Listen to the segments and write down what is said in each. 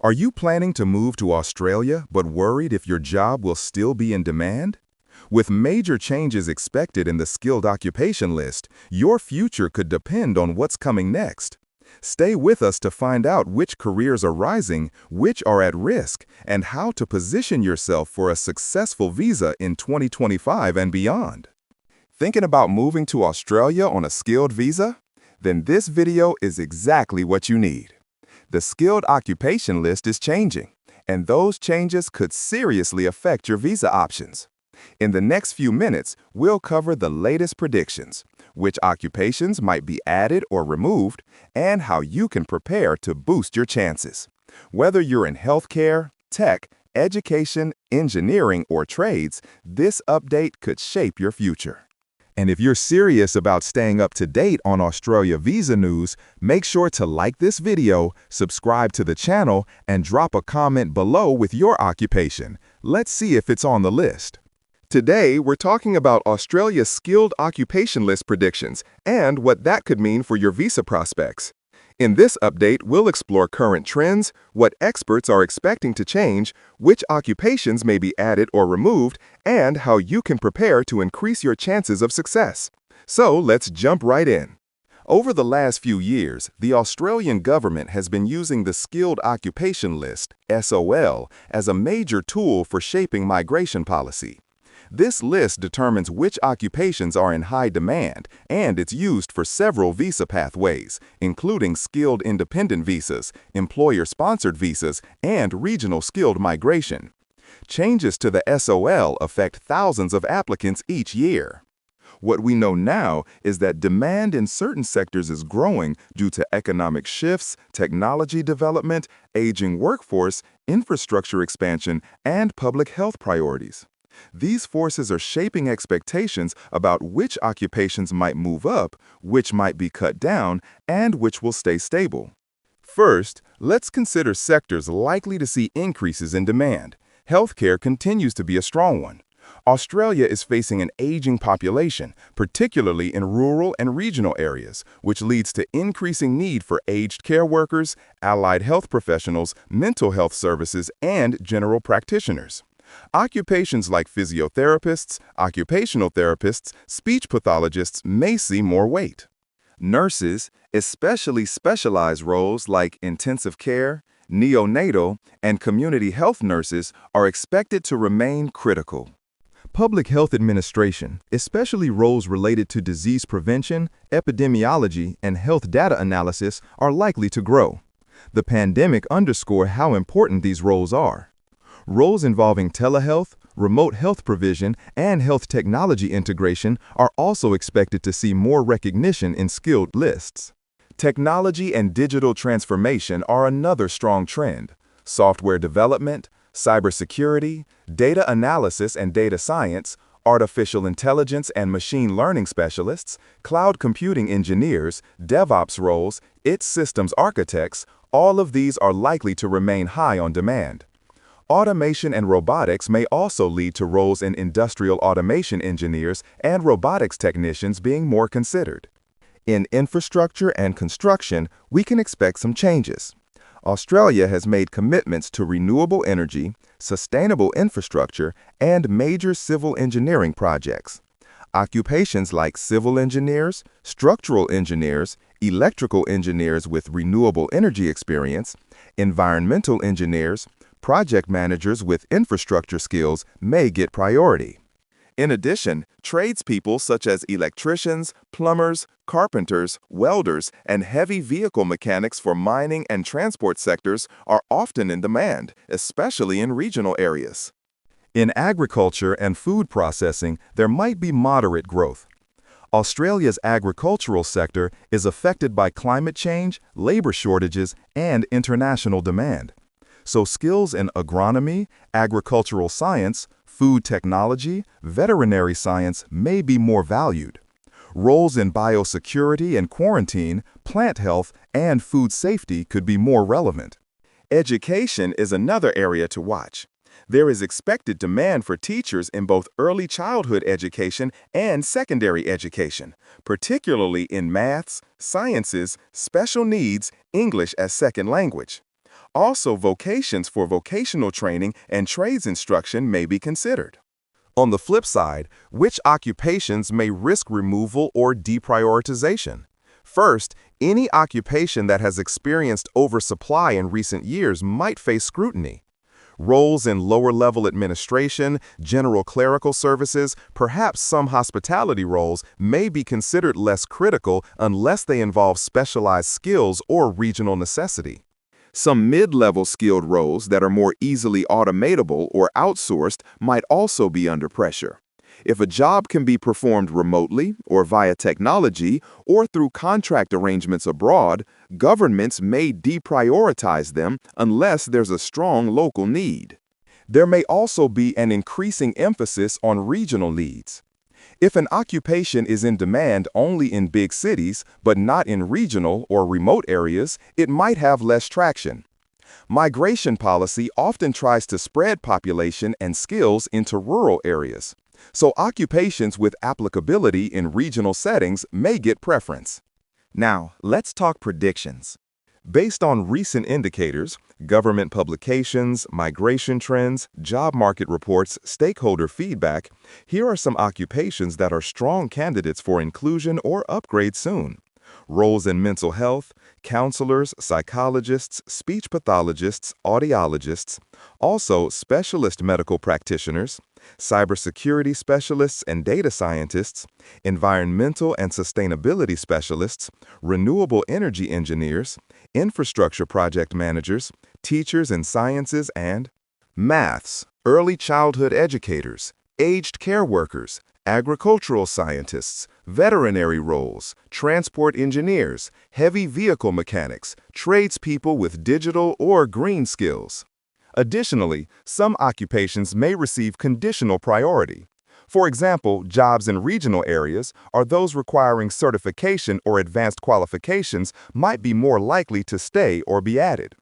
Are you planning to move to Australia but worried if your job will still be in demand? With major changes expected in the skilled occupation list, your future could depend on what's coming next. Stay with us to find out which careers are rising, which are at risk, and how to position yourself for a successful visa in 2025 and beyond. Thinking about moving to Australia on a skilled visa? Then this video is exactly what you need. The skilled occupation list is changing, and those changes could seriously affect your visa options. In the next few minutes, we'll cover the latest predictions, which occupations might be added or removed, and how you can prepare to boost your chances. Whether you're in healthcare, tech, education, engineering, or trades, this update could shape your future. And if you're serious about staying up to date on Australia visa news, make sure to like this video, subscribe to the channel, and drop a comment below with your occupation. Let's see if it's on the list. Today, we're talking about Australia's skilled occupation list predictions and what that could mean for your visa prospects. In this update, we'll explore current trends, what experts are expecting to change, which occupations may be added or removed, and how you can prepare to increase your chances of success. So let's jump right in. Over the last few years, the Australian government has been using the Skilled Occupation List, SOL, as a major tool for shaping migration policy. This list determines which occupations are in high demand, and it's used for several visa pathways, including skilled independent visas, employer-sponsored visas, and regional skilled migration. Changes to the SOL affect thousands of applicants each year. What we know now is that demand in certain sectors is growing due to economic shifts, technology development, aging workforce, infrastructure expansion, and public health priorities. These forces are shaping expectations about which occupations might move up, which might be cut down, and which will stay stable. First, let's consider sectors likely to see increases in demand. Healthcare continues to be a strong one. Australia is facing an aging population, particularly in rural and regional areas, which leads to increasing need for aged care workers, allied health professionals, mental health services, and general practitioners. Occupations like physiotherapists, occupational therapists, speech pathologists may see more weight. Nurses, especially specialized roles like intensive care, neonatal, and community health nurses, are expected to remain critical. Public health administration, especially roles related to disease prevention, epidemiology, and health data analysis, are likely to grow. The pandemic underscored how important these roles are. Roles involving telehealth, remote health provision, and health technology integration are also expected to see more recognition in skilled lists. Technology and digital transformation are another strong trend. Software development, cybersecurity, data analysis and data science, artificial intelligence and machine learning specialists, cloud computing engineers, DevOps roles, its systems architects, all of these are likely to remain high on demand. Automation and robotics may also lead to roles in industrial automation engineers and robotics technicians being more considered. In infrastructure and construction, we can expect some changes. Australia has made commitments to renewable energy, sustainable infrastructure, and major civil engineering projects. Occupations like civil engineers, structural engineers, electrical engineers with renewable energy experience, environmental engineers, project managers with infrastructure skills may get priority. In addition, tradespeople such as electricians, plumbers, carpenters, welders, and heavy vehicle mechanics for mining and transport sectors are often in demand, especially in regional areas. In agriculture and food processing, there might be moderate growth. Australia's agricultural sector is affected by climate change, labor shortages, and international demand. So skills in agronomy, agricultural science, food technology, veterinary science may be more valued. Roles in biosecurity and quarantine, plant health, and food safety could be more relevant. Education is another area to watch. There is expected demand for teachers in both early childhood education and secondary education, particularly in maths, sciences, special needs, English as second language. Also, vocations for vocational training and trades instruction may be considered. On the flip side, which occupations may risk removal or deprioritization? First, any occupation that has experienced oversupply in recent years might face scrutiny. Roles in lower-level administration, general clerical services, perhaps some hospitality roles may be considered less critical unless they involve specialized skills or regional necessity. Some mid-level skilled roles that are more easily automatable or outsourced might also be under pressure. If a job can be performed remotely or via technology or through contract arrangements abroad, governments may deprioritize them unless there's a strong local need. There may also be an increasing emphasis on regional needs. If an occupation is in demand only in big cities but not in regional or remote areas, it might have less traction. Migration policy often tries to spread population and skills into rural areas, so occupations with applicability in regional settings may get preference. Now, let's talk predictions. Based on recent indicators, government publications, migration trends, job market reports, stakeholder feedback, here are some occupations that are strong candidates for inclusion or upgrade soon. Roles in mental health, counselors, psychologists, speech pathologists, audiologists, also specialist medical practitioners, cybersecurity specialists and data scientists, environmental and sustainability specialists, renewable energy engineers, infrastructure project managers, teachers in sciences and maths, early childhood educators, aged care workers, agricultural scientists, veterinary roles, transport engineers, heavy vehicle mechanics, tradespeople with digital or green skills. Additionally, some occupations may receive conditional priority. For example, jobs in regional areas or those requiring certification or advanced qualifications might be more likely to stay or be added.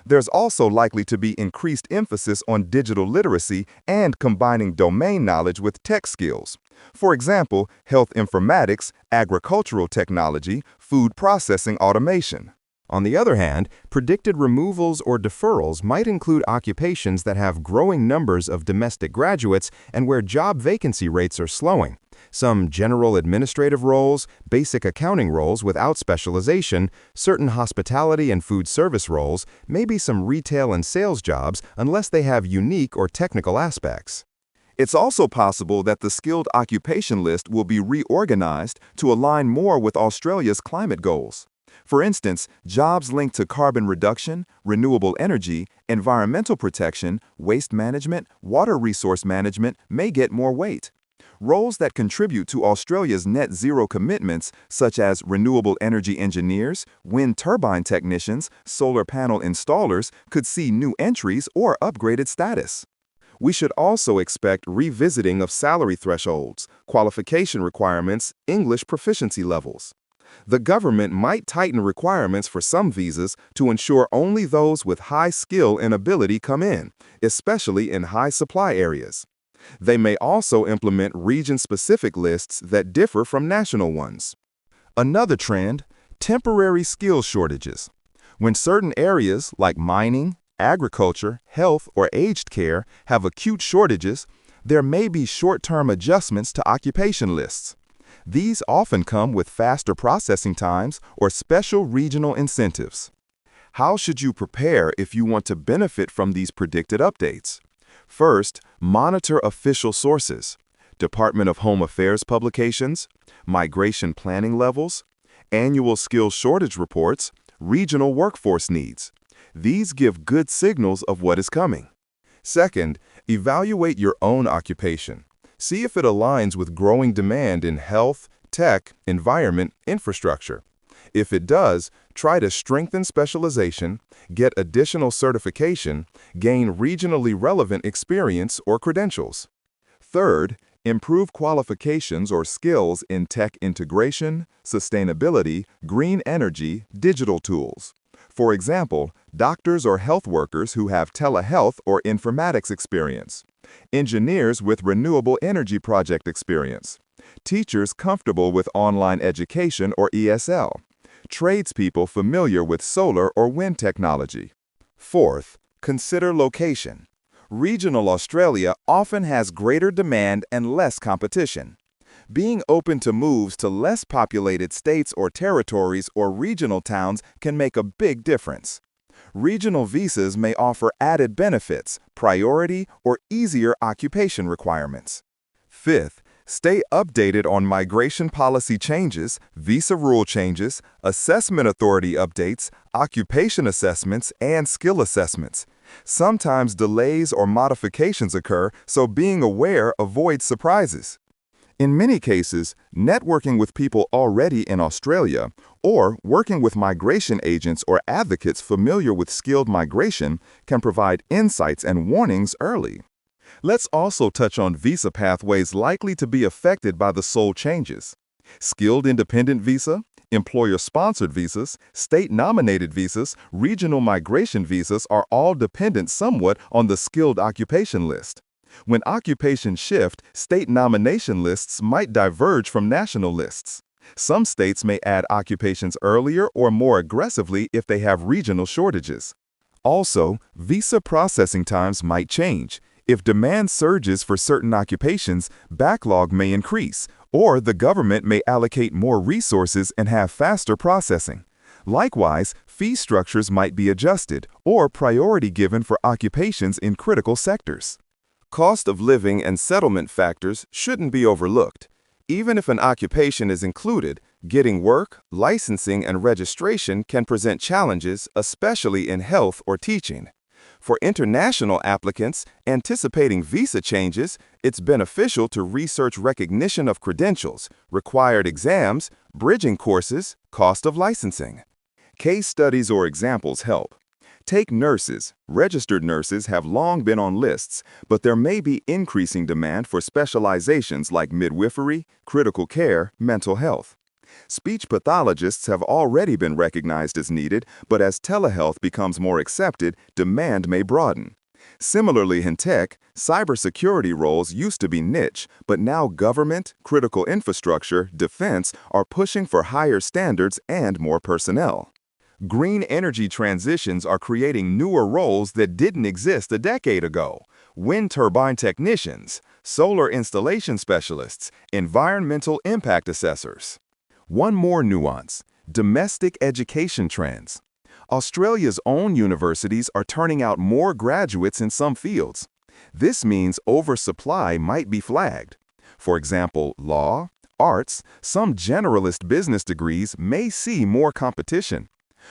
There's also likely to be increased emphasis on digital literacy and combining domain knowledge with tech skills. For example, health informatics, agricultural technology, food processing automation. On the other hand, predicted removals or deferrals might include occupations that have growing numbers of domestic graduates and where job vacancy rates are slowing. Some general administrative roles, basic accounting roles without specialization, certain hospitality and food service roles, maybe some retail and sales jobs unless they have unique or technical aspects. It's also possible that the skilled occupation list will be reorganized to align more with Australia's climate goals. For instance, jobs linked to carbon reduction, renewable energy, environmental protection, waste management, water resource management may get more weight. Roles that contribute to Australia's net zero commitments, such as renewable energy engineers, wind turbine technicians, solar panel installers, could see new entries or upgraded status. We should also expect revisiting of salary thresholds, qualification requirements, English proficiency levels. The government might tighten requirements for some visas to ensure only those with high skill and ability come in, especially in high supply areas. They may also implement region-specific lists that differ from national ones. Another trend, temporary skill shortages. When certain areas like mining, agriculture, health, or aged care have acute shortages, there may be short-term adjustments to occupation lists. These often come with faster processing times or special regional incentives. How should you prepare if you want to benefit from these predicted updates? First, monitor official sources, Department of Home Affairs publications, migration planning levels, annual skills shortage reports, regional workforce needs. These give good signals of what is coming. Second, evaluate your own occupation. See if it aligns with growing demand in health, tech, environment, infrastructure. If it does, try to strengthen specialization, get additional certification, gain regionally relevant experience or credentials. Third, improve qualifications or skills in tech integration, sustainability, green energy, digital tools. For example, doctors or health workers who have telehealth or informatics experience, engineers with renewable energy project experience, teachers comfortable with online education or ESL, tradespeople familiar with solar or wind technology. Fourth, consider location. Regional Australia often has greater demand and less competition. Being open to moves to less populated states or territories or regional towns can make a big difference. Regional visas may offer added benefits, priority, or easier occupation requirements. Fifth, stay updated on migration policy changes, visa rule changes, assessment authority updates, occupation assessments, and skill assessments. Sometimes delays or modifications occur, so being aware avoids surprises. In many cases, networking with people already in Australia or working with migration agents or advocates familiar with skilled migration can provide insights and warnings early. Let's also touch on visa pathways likely to be affected by the sole changes. Skilled independent visa, employer-sponsored visas, state-nominated visas, regional migration visas are all dependent somewhat on the skilled occupation list. When occupations shift, state nomination lists might diverge from national lists. Some states may add occupations earlier or more aggressively if they have regional shortages. Also, visa processing times might change. If demand surges for certain occupations, backlog may increase, or the government may allocate more resources and have faster processing. Likewise, fee structures might be adjusted or priority given for occupations in critical sectors. Cost of living and settlement factors shouldn't be overlooked. Even if an occupation is included, getting work, licensing, and registration can present challenges, especially in health or teaching. For international applicants anticipating visa changes, it's beneficial to research recognition of credentials, required exams, bridging courses, cost of licensing. Case studies or examples help. Take nurses. Registered nurses have long been on lists, but there may be increasing demand for specializations like midwifery, critical care, mental health. Speech pathologists have already been recognized as needed, but as telehealth becomes more accepted, demand may broaden. Similarly, in tech, cybersecurity roles used to be niche, but now government, critical infrastructure, defense are pushing for higher standards and more personnel. Green energy transitions are creating newer roles that didn't exist a decade ago. Wind turbine technicians, solar installation specialists, environmental impact assessors. One more nuance: domestic education trends. Australia's own universities are turning out more graduates in some fields. This means oversupply might be flagged. For example, law, arts, some generalist business degrees may see more competition.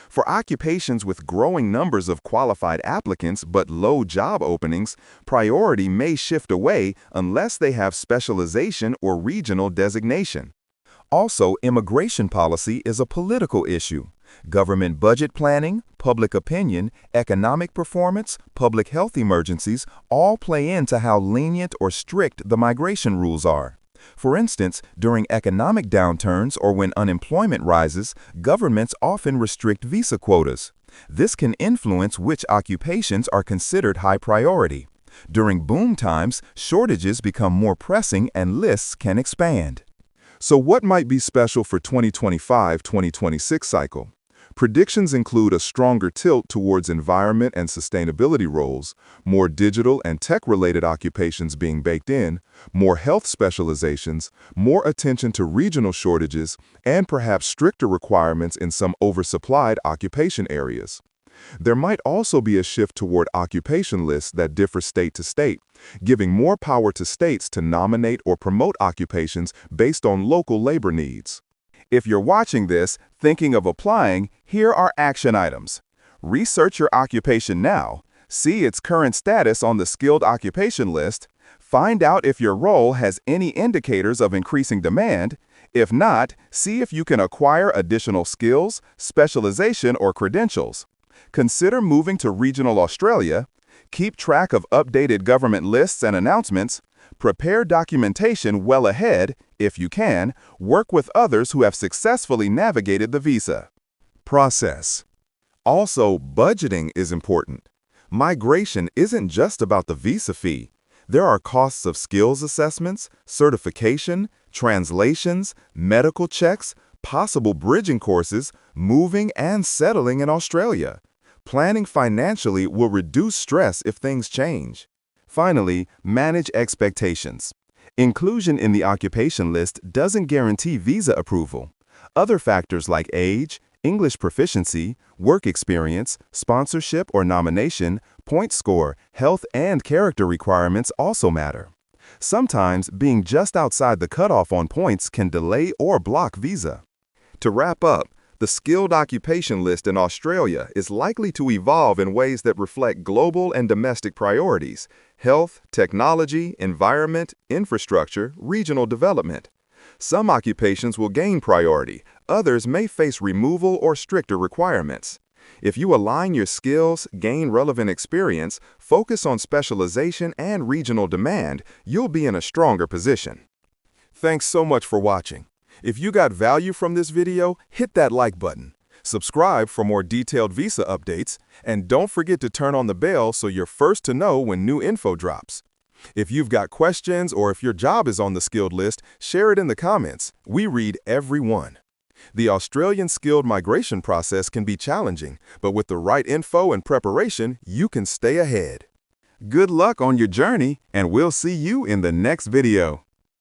For occupations with growing numbers of qualified applicants but low job openings, priority may shift away unless they have specialization or regional designation. Also, immigration policy is a political issue. Government budget planning, public opinion, economic performance, public health emergencies all play into how lenient or strict the migration rules are. For instance, during economic downturns or when unemployment rises, governments often restrict visa quotas. This can influence which occupations are considered high priority. During boom times, shortages become more pressing and lists can expand. So what might be special for 2025-2026 cycle? Predictions include a stronger tilt towards environment and sustainability roles, more digital and tech-related occupations being baked in, more health specializations, more attention to regional shortages, and perhaps stricter requirements in some oversupplied occupation areas. There might also be a shift toward occupation lists that differ state to state, giving more power to states to nominate or promote occupations based on local labor needs. If you're watching this, thinking of applying, here are action items. Research your occupation now. See its current status on the skilled occupation list. Find out if your role has any indicators of increasing demand. If not, see if you can acquire additional skills, specialization, or credentials. Consider moving to regional Australia. Keep track of updated government lists and announcements. Prepare documentation well ahead. If you can, work with others who have successfully navigated the visa process. Also, budgeting is important. Migration isn't just about the visa fee. There are costs of skills assessments, certification, translations, medical checks, possible bridging courses, moving and settling in Australia. Planning financially will reduce stress if things change. Finally, manage expectations. Inclusion in the occupation list doesn't guarantee visa approval. Other factors like age, English proficiency, work experience, sponsorship or nomination, point score, health and character requirements also matter. Sometimes being just outside the cutoff on points can delay or block visa. To wrap up, the skilled occupation list in Australia is likely to evolve in ways that reflect global and domestic priorities: health, technology, environment, infrastructure, regional development. Some occupations will gain priority, others may face removal or stricter requirements. If you align your skills, gain relevant experience, focus on specialization and regional demand, you'll be in a stronger position. Thanks so much for watching. If you got value from this video, hit that like button. Subscribe for more detailed visa updates, and don't forget to turn on the bell so you're first to know when new info drops. If you've got questions or if your job is on the skilled list, share it in the comments. We read every one. The Australian skilled migration process can be challenging, but with the right info and preparation, you can stay ahead. Good luck on your journey, and we'll see you in the next video.